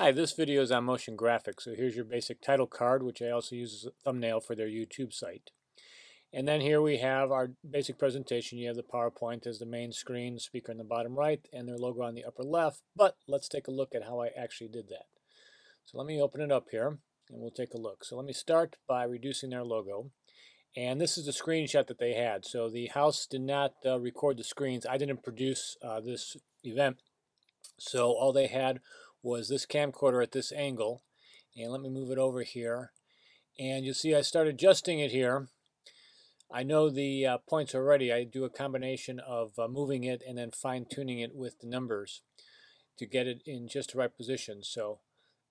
Hi, this video is on motion graphics. So here's your basic title card, which I also use as a thumbnail for their YouTube site. And then here we have our basic presentation. You have the PowerPoint as the main screen, the speaker in the bottom right, and their logo on the upper left. But let's take a look at how I actually did that. So let me open it up here, and we'll take a look. So let me start by reducing their logo. And this is the screenshot that they had. So the house did not record the screens. I didn't produce this event. So all they had was this camcorder at this angle. And let me move it over here. And you'll see I started adjusting it here. I know the points already. I do a combination of moving it and then fine-tuning it with the numbers to get it in just the right position. So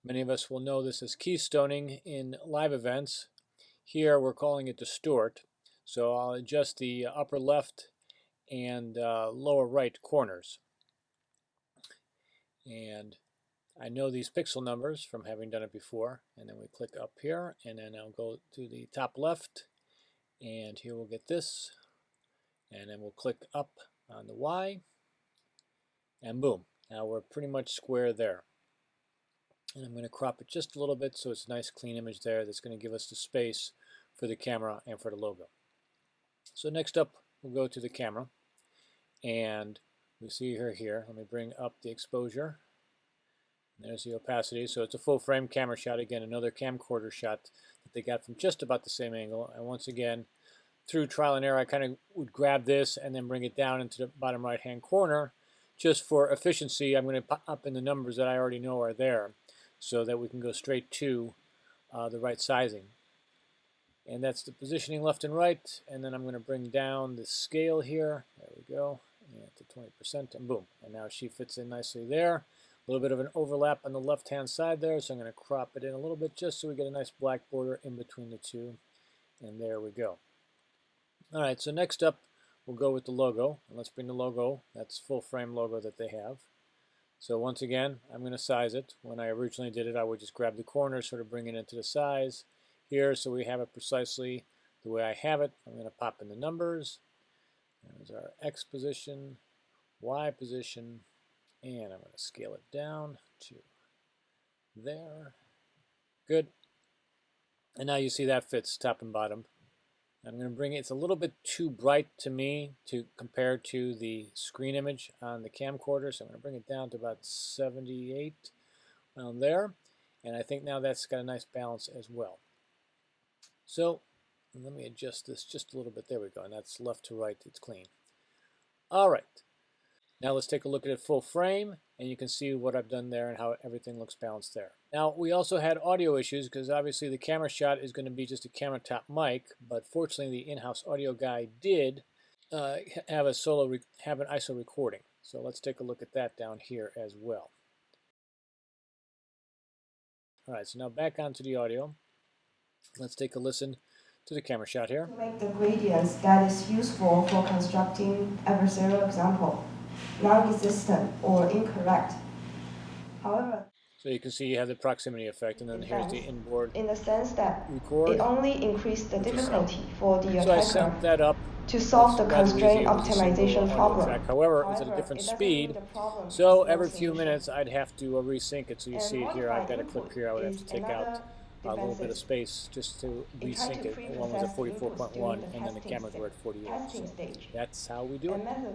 many of us will know this as keystoning in live events. Here we're calling it Distort. So I'll adjust the upper left and lower right corners. And I know these pixel numbers from having done it before. And then we click up here, and then I'll go to the top left. And here we'll get this. And then we'll click up on the Y. And boom. Now we're pretty much square there. And I'm going to crop it just a little bit so it's a nice clean image there that's going to give us the space for the camera and for the logo. So next up, we'll go to the camera. And we see her here. Let me bring up the exposure. There's the opacity. So it's a full frame camera shot. Again, another camcorder shot that they got from just about the same angle. And once again, through trial and error, I kind of would grab this and then bring it down into the bottom right hand corner. Just for efficiency, I'm going to pop up in the numbers that I already know are there so that we can go straight to the right sizing. And that's the positioning left and right. And then I'm going to bring down the scale here. There we go. And to 20%, and boom. And now she fits in nicely there. A little bit of an overlap on the left-hand side there, so I'm going to crop it in a little bit just so we get a nice black border in between the two. And there we go. All right, so next up, we'll go with the logo. And let's bring the logo. That's full frame logo that they have. So once again, I'm going to size it. When I originally did it, I would just grab the corner, sort of bring it into the size here so we have it precisely the way I have it. I'm going to pop in the numbers. There's our X position, Y position, and I'm going to scale it down to there. Good. And now you see that fits top and bottom. I'm going to bring it, it's a little bit too bright to me to compare to the screen image on the camcorder, so I'm going to bring it down to about 78 around there. And I think now that's got a nice balance as well. So let me adjust this just a little bit. There we go. And that's left to right. It's clean. All right. Now let's take a look at it full frame, and you can see what I've done there and how everything looks balanced there. Now we also had audio issues because obviously the camera shot is going to be just a camera top mic, but fortunately the in-house audio guy did have an ISO recording. So let's take a look at that down here as well. All right, so now back onto the audio. Let's take a listen to the camera shot here. To make the gradients that is useful for constructing adversarial example, non-existent or incorrect. However, so you can see you have the proximity effect, and then here's the inboard in the sense that record. it only increased the difficulty for the so I set that up to solve the constraint optimization problem. However, it's at a different speed, so every few minutes I'd have to resync it. So you see it here, I've got a clip here, I would have to take out a little bit of space just to resync it. One was at 44.1 and then the cameras were at 48. So that's how we do it.